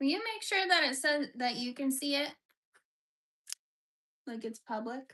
Will you make sure that it says that you can see it? Like it's public?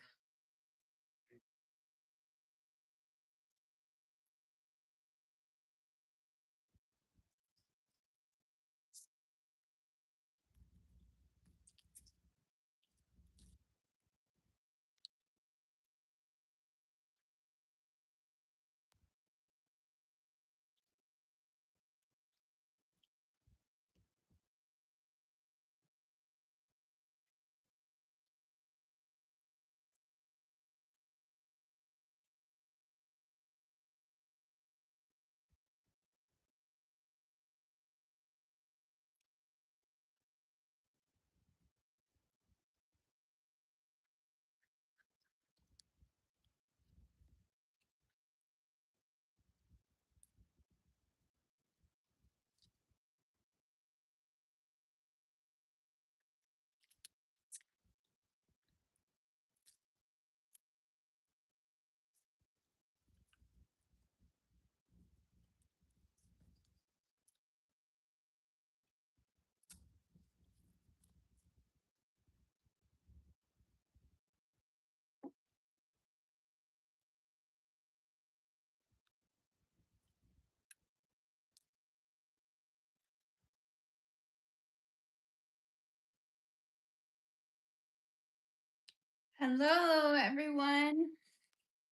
Hello, everyone.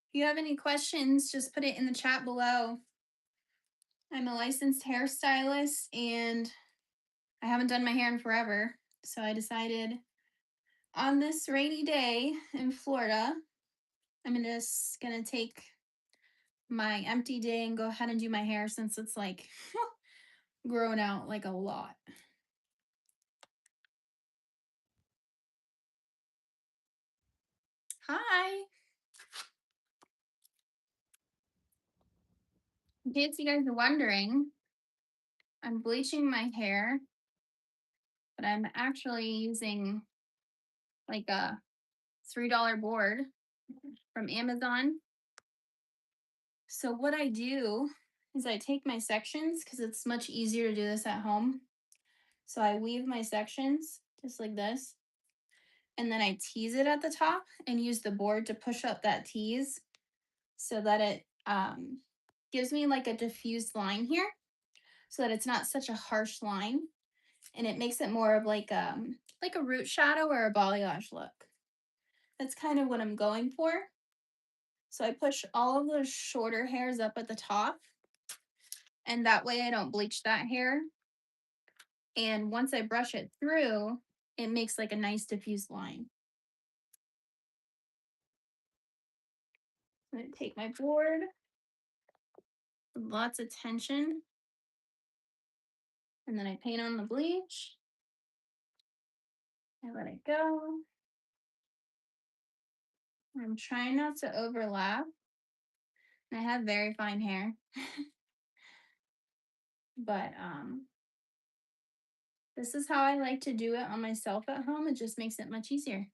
If you have any questions, just put it in the chat below. I'm a licensed hairstylist and I haven't done my hair in forever. So I decided on this rainy day in Florida, I'm just gonna take my empty day and go ahead and do my hair since it's like grown out like a lot. Hi. In case you guys are wondering, I'm bleaching my hair, but I'm actually using like a $3 board from Amazon. So what I do is I take my sections because it's much easier to do this at home. So I weave my sections just like this. And then I tease it at the top and use the board to push up that tease so that it gives me like a diffused line here so that it's not such a harsh line. And it makes it more of like a root shadow or a balayage look. That's kind of what I'm going for. So I push all of those shorter hairs up at the top, and that way I don't bleach that hair. And once I brush it through, it makes like a nice diffused line. I'm gonna take my board with lots of tension, and then I paint on the bleach. I let it go. I'm trying not to overlap. I have very fine hair. But this is how I like to do it on myself at home. It just makes it much easier.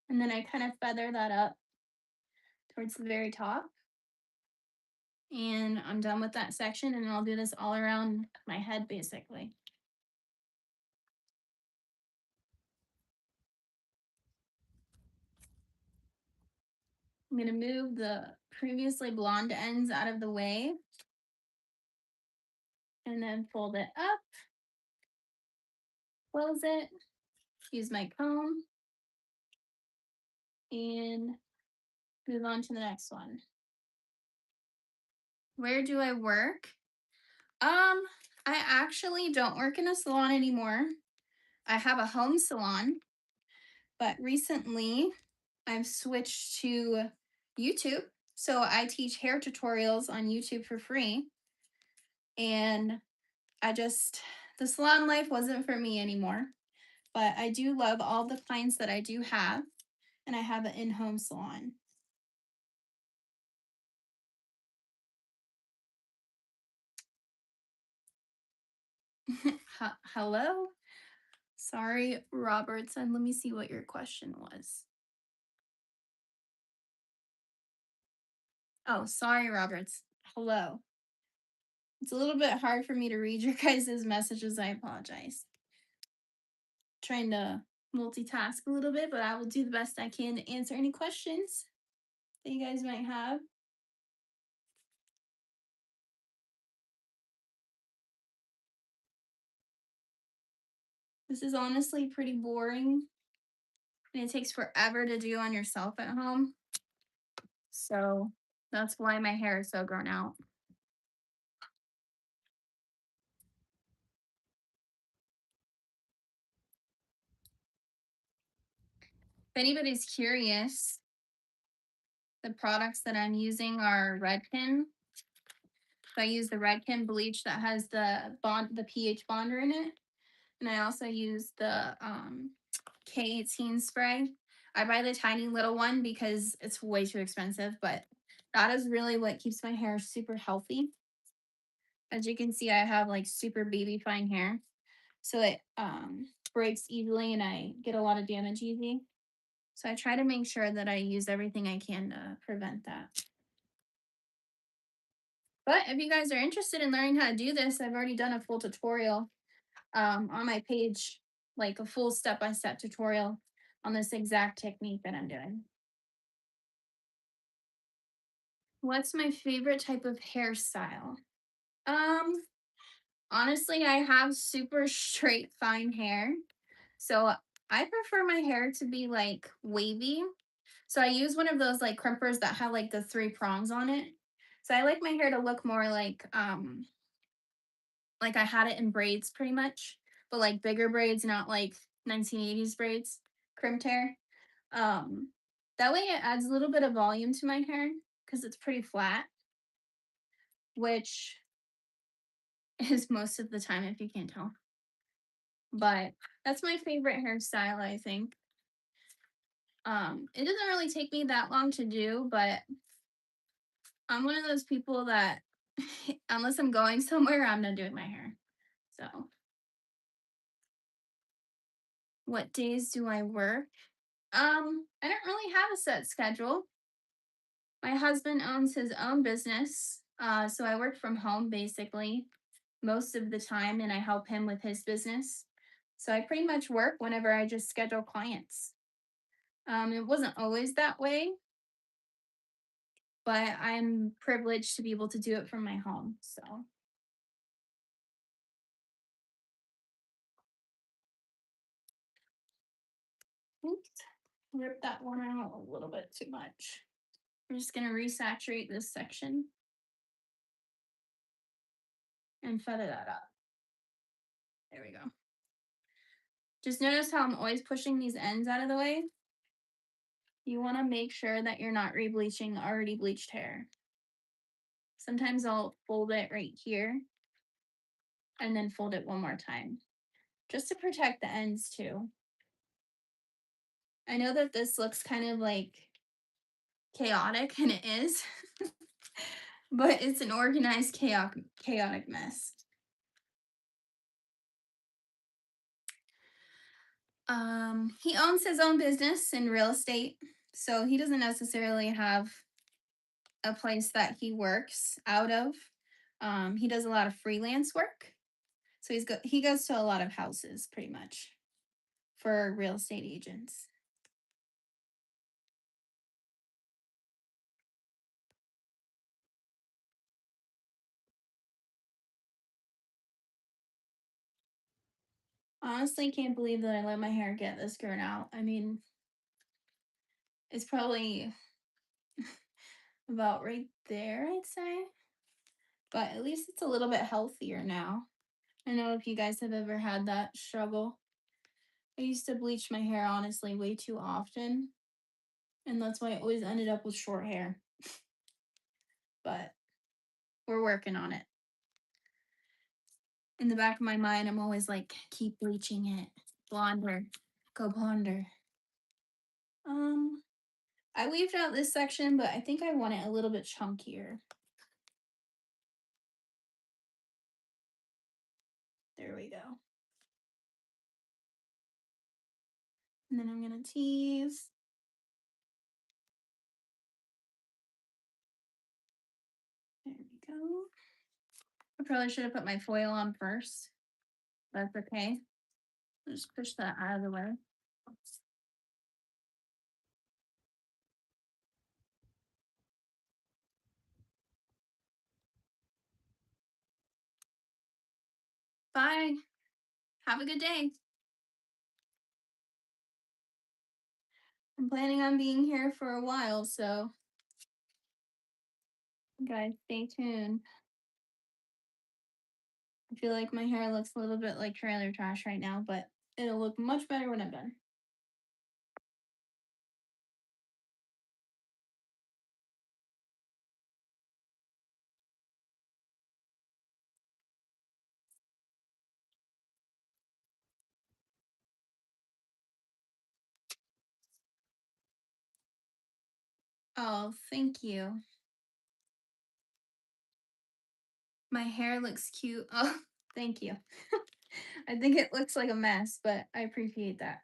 And then I kind of feather that up towards the very top. And I'm done with that section, and I'll do this all around my head basically. I'm going to move the previously blonde ends out of the way and then fold it up, close it, use my comb, and move on to the next one. Where do I work? I actually don't work in a salon anymore. I have a home salon, but recently I've switched to YouTube. So I teach hair tutorials on YouTube for free. And the salon life wasn't for me anymore. But I do love all the clients that I do have. And I have an in-home salon. Hello? Sorry, Robertson. Let me see what your question was. Oh, sorry, Roberts. Hello. It's a little bit hard for me to read your guys' messages. I apologize. Trying to multitask a little bit, but I will do the best I can to answer any questions that you guys might have. This is honestly pretty boring and it takes forever to do on yourself at home. So that's why my hair is so grown out. If anybody's curious, the products that I'm using are Redken. So I use the Redken bleach that has the pH bonder in it. And I also use the K18 spray. I buy the tiny little one because it's way too expensive, but that is really what keeps my hair super healthy. As you can see, I have like super baby fine hair. So it breaks easily and I get a lot of damage easy. So I try to make sure that I use everything I can to prevent that. But if you guys are interested in learning how to do this, I've already done a full tutorial on my page, like a full step-by-step tutorial on this exact technique that I'm doing. What's my favorite type of hairstyle? Um, Honestly, I have super straight fine hair. So I prefer my hair to be like wavy. So I use one of those like crimpers that have like the three prongs on it. So I like my hair to look more like I had it in braids pretty much, but like bigger braids, not like 1980s braids, crimped hair. Um, that way it adds a little bit of volume to my hair because it's pretty flat, which is most of the time if you can't tell. But that's my favorite hairstyle, I think. It doesn't really take me that long to do, but I'm one of those people that unless I'm going somewhere, I'm not doing my hair. So, what days do I work? I don't really have a set schedule. My husband owns his own business, so I work from home basically most of the time, and I help him with his business. So I pretty much work whenever I just schedule clients. It wasn't always that way, but I'm privileged to be able to do it from my home. So, oops, rip that one out a little bit too much. I'm just going to resaturate this section and feather that up. There we go. Just notice how I'm always pushing these ends out of the way. You want to make sure that you're not rebleaching already bleached hair. Sometimes I'll fold it right here and then fold it one more time just to protect the ends too. I know that this looks kind of like chaotic, and it is, but it's an organized chaotic mess. He owns his own business in real estate, so he doesn't necessarily have a place that he works out of. He does a lot of freelance work, so he goes to a lot of houses pretty much for real estate agents. Honestly, can't believe that I let my hair get this grown out. I mean, it's probably about right there, I'd say. But at least it's a little bit healthier now. I know if you guys have ever had that struggle. I used to bleach my hair honestly way too often. And that's why I always ended up with short hair. But we're working on it. In the back of my mind, I'm always like, keep bleaching it. Blonder. Go blonder. I weaved out this section, but I think I want it a little bit chunkier. There we go. And then I'm gonna tease. There we go. I probably should have put my foil on first. That's okay. Just push that out of the way. Bye. Have a good day. I'm planning on being here for a while, so guys, stay tuned. I feel like my hair looks a little bit like trailer trash right now, but it'll look much better when I'm done. Oh, thank you. My hair looks cute. Oh, thank you. I think it looks like a mess, but I appreciate that.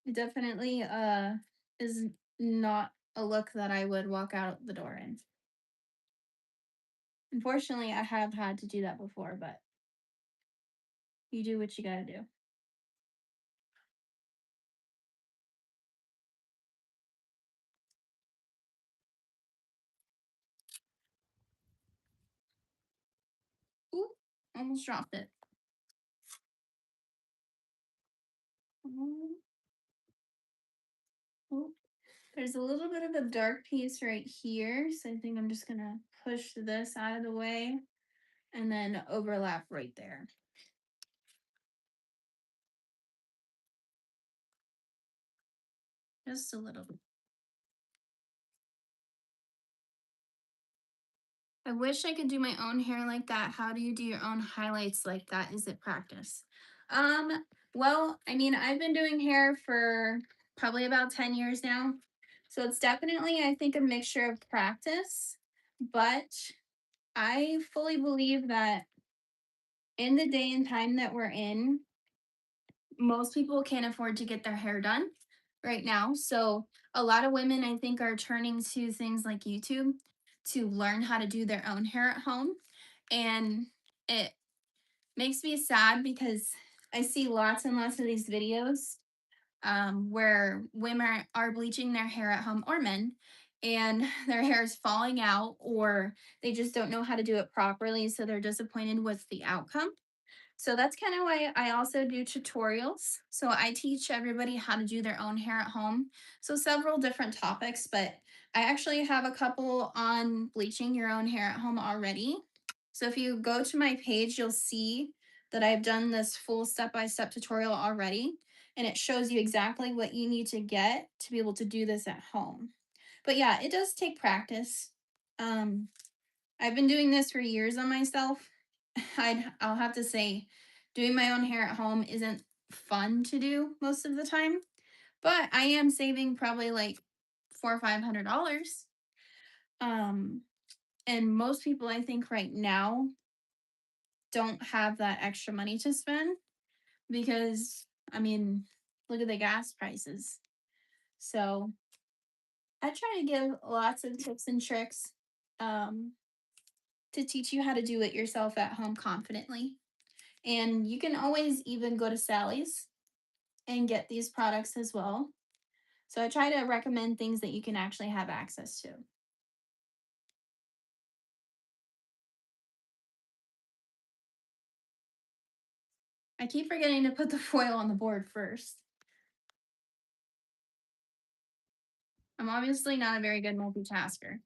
It definitely is not a look that I would walk out the door in. Unfortunately, I have had to do that before, but you do what you gotta do. Ooh, almost dropped it. Oh, there's a little bit of a dark piece right here, so I think I'm just gonna push this out of the way and then overlap right there. Just a little bit. I wish I could do my own hair like that. How do you do your own highlights like that? Is it practice? Um, well, I mean, I've been doing hair for probably about 10 years now. So it's definitely, I think, a mixture of practice, but I fully believe that in the day and time that we're in, most people can't afford to get their hair done right now. So a lot of women, I think, are turning to things like YouTube to learn how to do their own hair at home. And it makes me sad because I see lots and lots of these videos where women are bleaching their hair at home, or men, and their hair is falling out, or they just don't know how to do it properly. So they're disappointed with the outcome. So that's kind of why I also do tutorials. So I teach everybody how to do their own hair at home. So several different topics, but I actually have a couple on bleaching your own hair at home already. So if you go to my page, you'll see that I've done this full step-by-step tutorial already, and it shows you exactly what you need to get to be able to do this at home. But yeah, it does take practice. Um, I've been doing this for years on myself. I'll have to say, doing my own hair at home isn't fun to do most of the time, but I am saving probably like $400 or $500. Um, and most people, I think, right now don't have that extra money to spend because, I mean, look at the gas prices. So I try to give lots of tips and tricks um, to teach you how to do it yourself at home confidently. And you can always even go to Sally's and get these products as well. So I try to recommend things that you can actually have access to. I keep forgetting to put the foil on the board first. I'm obviously not a very good multitasker.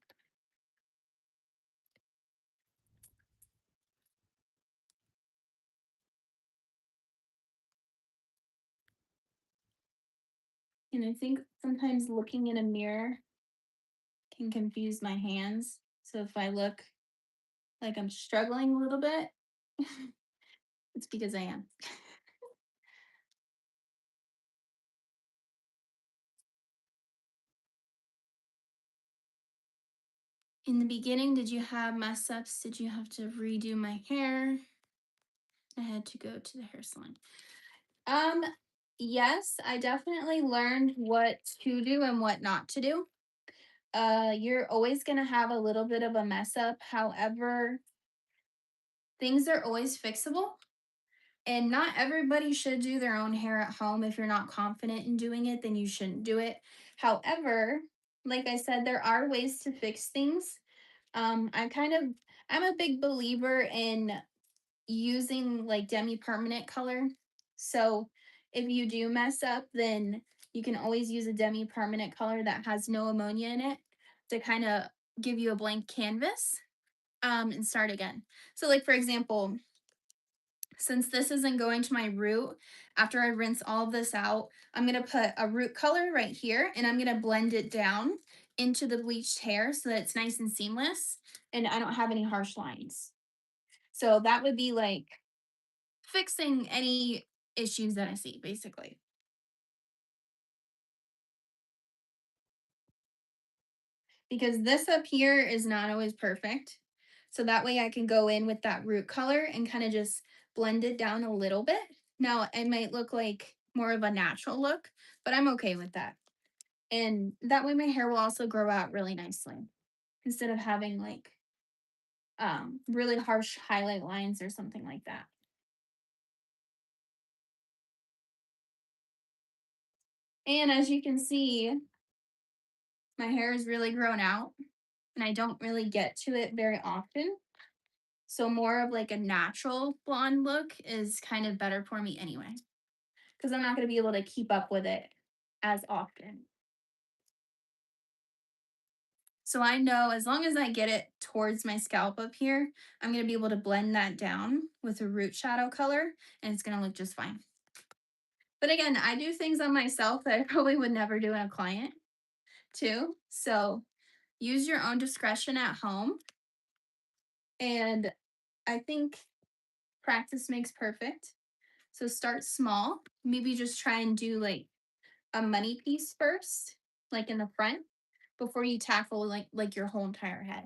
And I think sometimes looking in a mirror can confuse my hands. So if I look like I'm struggling a little bit, it's because I am. In the beginning, did you have mess ups? Did you have to redo my hair? I had to go to the hair salon. Um, yes, I definitely learned what to do and what not to do. You're always gonna have a little bit of a mess up. However, things are always fixable. And not everybody should do their own hair at home. If you're not confident in doing it, then you shouldn't do it. However, like I said, there are ways to fix things. I'm kind of I'm a big believer in using like demi-permanent color. So if you do mess up, then you can always use a demi-permanent color that has no ammonia in it to kind of give you a blank canvas and start again. So like for example, since this isn't going to my root, after I rinse all of this out, I'm going to put a root color right here and I'm going to blend it down into the bleached hair so that it's nice and seamless and I don't have any harsh lines. So that would be like fixing any issues that I see, basically. Because this up here is not always perfect. So that way I can go in with that root color and kind of just blend it down a little bit. Now it might look like more of a natural look, but I'm okay with that. And that way my hair will also grow out really nicely instead of having like really harsh highlight lines or something like that. And as you can see, my hair is really grown out and I don't really get to it very often. So more of like a natural blonde look is kind of better for me anyway, because I'm not going to be able to keep up with it as often. So I know as long as I get it towards my scalp up here, I'm going to be able to blend that down with a root shadow color and it's going to look just fine. But again, I do things on myself that I probably would never do in a client too. So use your own discretion at home. And I think practice makes perfect. So start small. Maybe just try and do like a money piece first, like in the front, before you tackle like your whole entire head.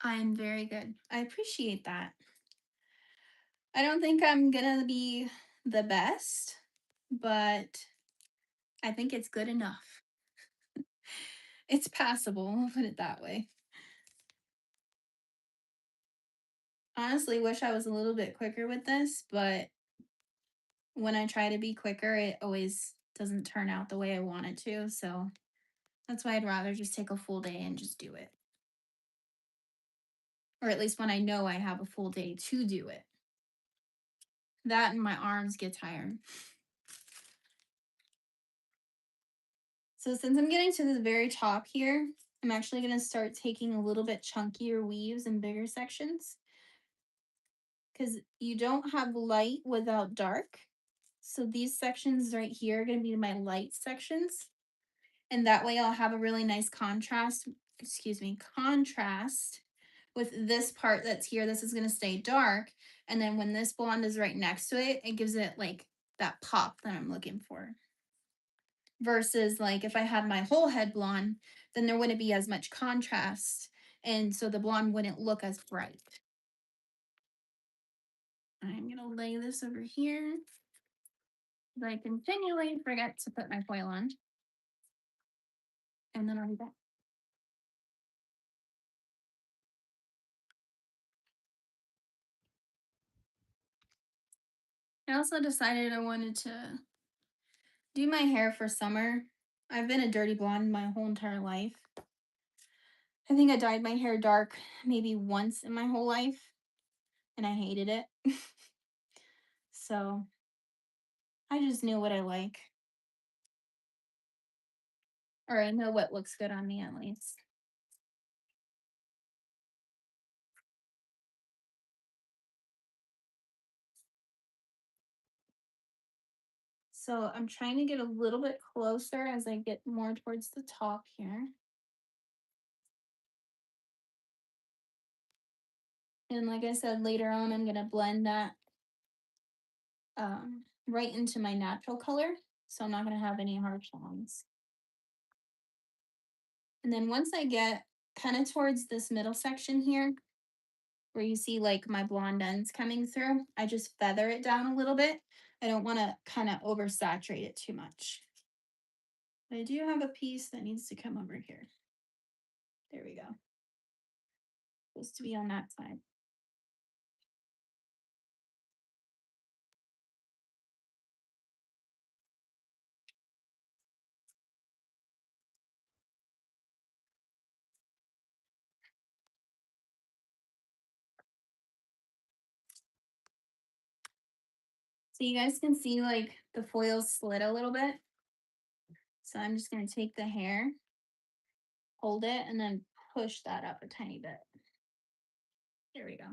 I'm very good. I appreciate that. I don't think I'm gonna be the best, but I think it's good enough. It's passable, I'll put it that way. Honestly, wish I was a little bit quicker with this, but when I try to be quicker, it always doesn't turn out the way I want it to. So that's why I'd rather just take a full day and just do it. Or at least when I know I have a full day to do it. That and my arms get tired. So since I'm getting to the very top here, I'm actually going to start taking a little bit chunkier weaves and bigger sections because you don't have light without dark. So these sections right here are going to be my light sections. And that way I'll have a really nice contrast with this part that's here. This is going to stay dark. And then when this blonde is right next to it, it gives it like that pop that I'm looking for. Versus like if I had my whole head blonde, then there wouldn't be as much contrast. And so the blonde wouldn't look as bright. I'm going to lay this over here. I continually forget to put my foil on. And then I'll be back. I also decided I wanted to do my hair for summer. I've been a dirty blonde my whole entire life. I think I dyed my hair dark maybe once in my whole life, and I hated it. So I just knew what I like. Or I know what looks good on me at least. So I'm trying to get a little bit closer as I get more towards the top here. And like I said, later on, I'm going to blend that right into my natural color. So I'm not going to have any harsh lines. And then once I get kind of towards this middle section here, where you see like my blonde ends coming through, I just feather it down a little bit. I don't want to kind of oversaturate it too much. But I do have a piece that needs to come over here. There we go. Supposed to be on that side. So you guys can see like the foil slid a little bit. So I'm just going to take the hair, hold it, and then push that up a tiny bit. There we go.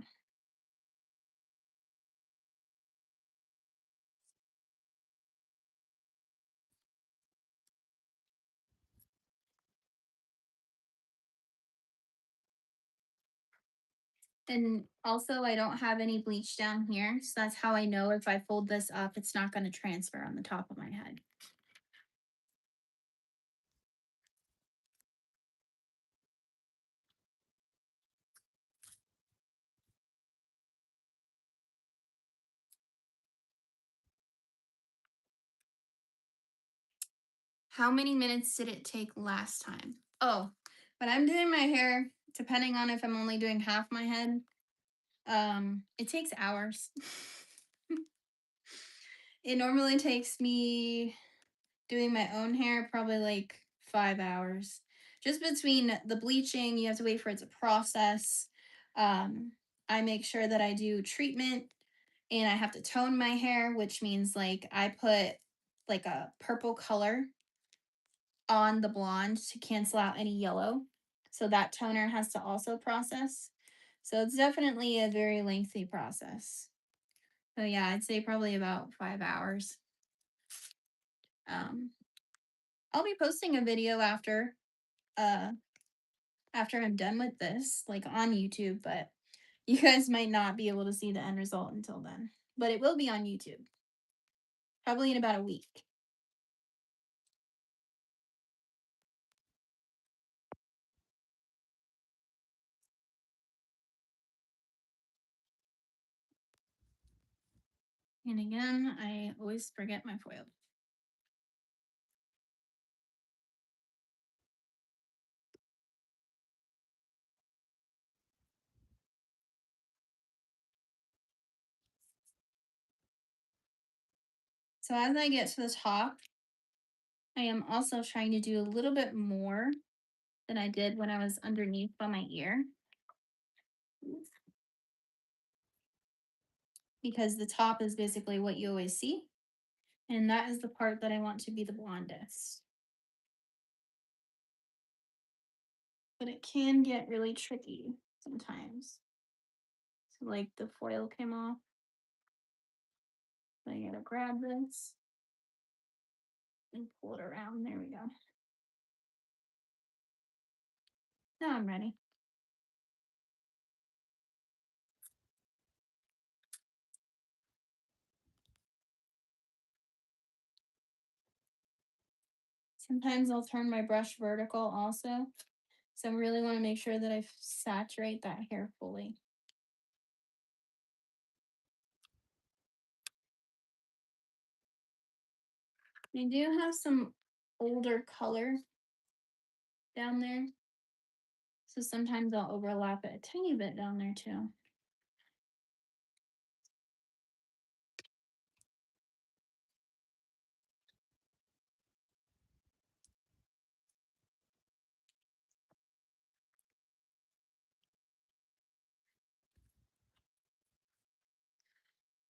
And also I don't have any bleach down here. So that's how I know if I fold this up, it's not going to transfer on the top of my head. How many minutes did it take last time? Oh, when I'm doing my hair, depending on if I'm only doing half my head, it takes hours. It normally takes me doing my own hair probably like 5 hours. Just between the bleaching, you have to wait for it to process. I make sure that I do treatment and I have to tone my hair, which means like I put like a purple color on the blonde to cancel out any yellow. So that toner has to also process. So it's definitely a very lengthy process. So yeah, I'd say probably about 5 hours. Um, I'll be posting a video uh after I'm done with this, like on YouTube, but you guys might not be able to see the end result until then. But it will be on YouTube. Probably in about a week. And again, I always forget my foil. So as I get to the top, I am also trying to do a little bit more than I did when I was underneath by my ear. Because the top is basically what you always see. And that is the part that I want to be the blondest. But it can get really tricky sometimes. So like the foil came off. So I gotta grab this and pull it around. There we go. Now I'm ready. Sometimes I'll turn my brush vertical also. So I really want to make sure that I saturate that hair fully. I do have some older color down there. So sometimes I'll overlap it a tiny bit down there too.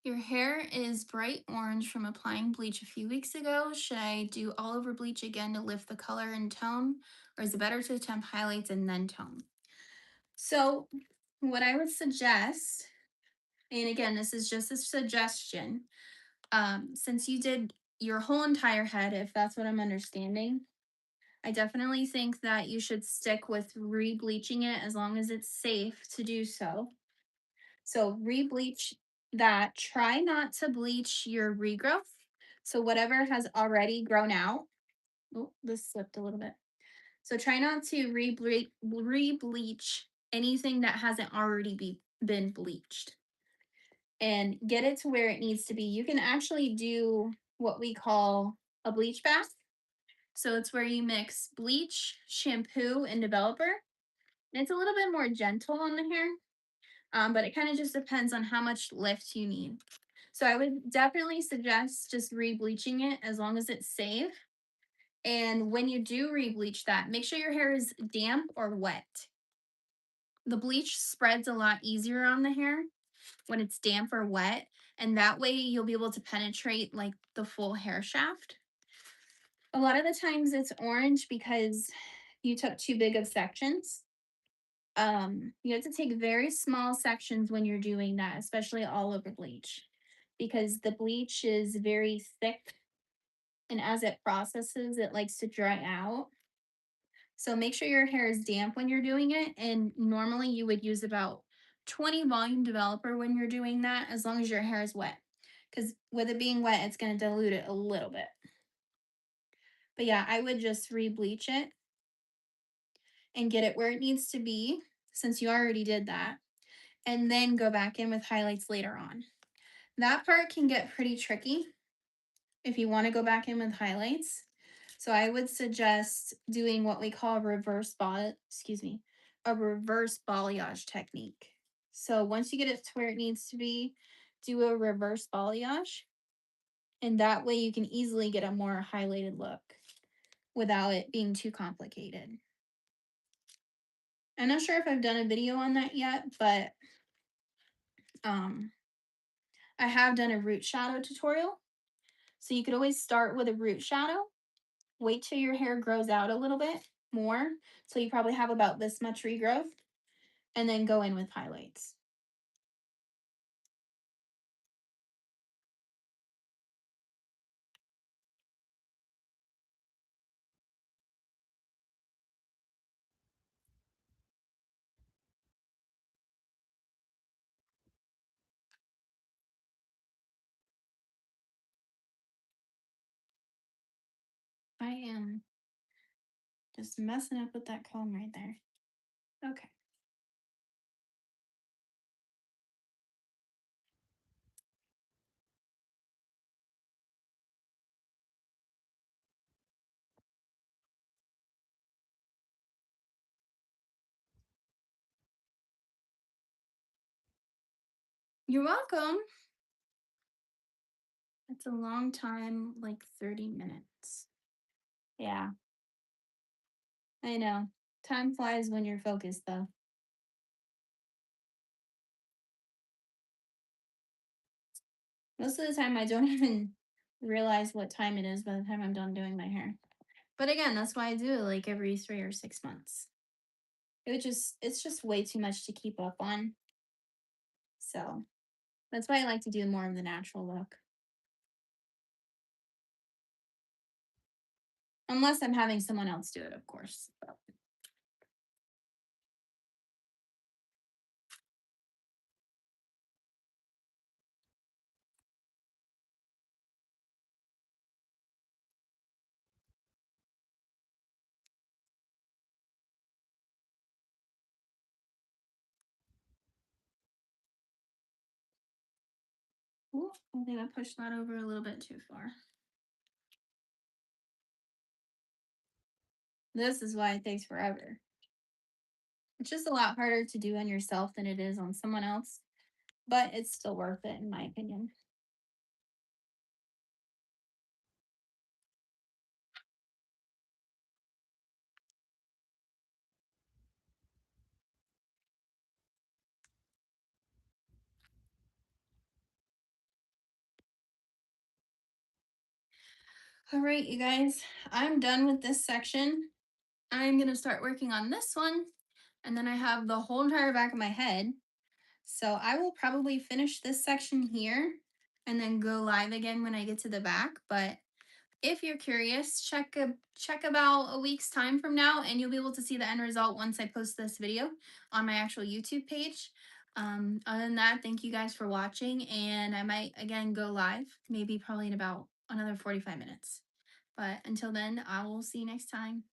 Your hair is bright orange from applying bleach a few weeks ago. Should I do all over bleach again to lift the color and tone? Or is it better to attempt highlights and then tone? So what I would suggest, and again, this is just a suggestion, since you did your whole entire head, if that's what I'm understanding, I definitely think that you should stick with re-bleaching it as long as it's safe to do so. So re-bleach that. Try not to bleach your regrowth. So whatever has already grown out. Oh, this slipped a little bit. So try not to re-bleach anything that hasn't already been bleached, and get it to where it needs to be. You can actually do what we call a bleach bath. So it's where you mix bleach, shampoo, and developer. And it's a little bit more gentle on the hair, but it kind of just depends on how much lift you need. So I would definitely suggest just re-bleaching it as long as it's safe. And when you do re-bleach that, make sure your hair is damp or wet. The bleach spreads a lot easier on the hair when it's damp or wet, and that way you'll be able to penetrate like the full hair shaft. A lot of the times it's orange because you took too big of sections. You have to take very small sections when you're doing that, especially all over bleach, because the bleach is very thick, and as it processes, it likes to dry out. So make sure your hair is damp when you're doing it. And normally you would use about 20 volume developer when you're doing that, as long as your hair is wet. Because with it being wet, it's going to dilute it a little bit. But yeah, I would just re-bleach it and get it where it needs to be, since you already did that, and then go back in with highlights later on. That part can get pretty tricky if you want to go back in with highlights. So I would suggest doing what we call a reverse balayage technique. So once you get it to where it needs to be, do a reverse balayage, and that way you can easily get a more highlighted look without it being too complicated. I'm not sure if I've done a video on that yet, but I have done a root shadow tutorial. So you could always start with a root shadow, wait till your hair grows out a little bit more. So you probably have about this much regrowth, and then go in with highlights. I am just messing up with that comb right there. Okay. You're welcome. It's a long time, like 30 minutes. Yeah, I know. Time flies when you're focused, though. Most of the time, I don't even realize what time it is by the time I'm done doing my hair. But again, that's why I do it like every 3 or 6 months. It's just way too much to keep up on. So that's why I like to do more of the natural look. Unless I'm having someone else do it, of course. But ooh, I think I pushed that over a little bit too far. This is why it takes forever. It's just a lot harder to do on yourself than it is on someone else, but it's still worth it in my opinion. All right, you guys, I'm done with this section. I'm going to start working on this one, and then I have the whole entire back of my head. So I will probably finish this section here and then go live again when I get to the back. But if you're curious, check about a week's time from now, and you'll be able to see the end result once I post this video on my actual YouTube page. Other than that, thank you guys for watching, and I might again go live, maybe probably in about another 45 minutes. But until then, I will see you next time.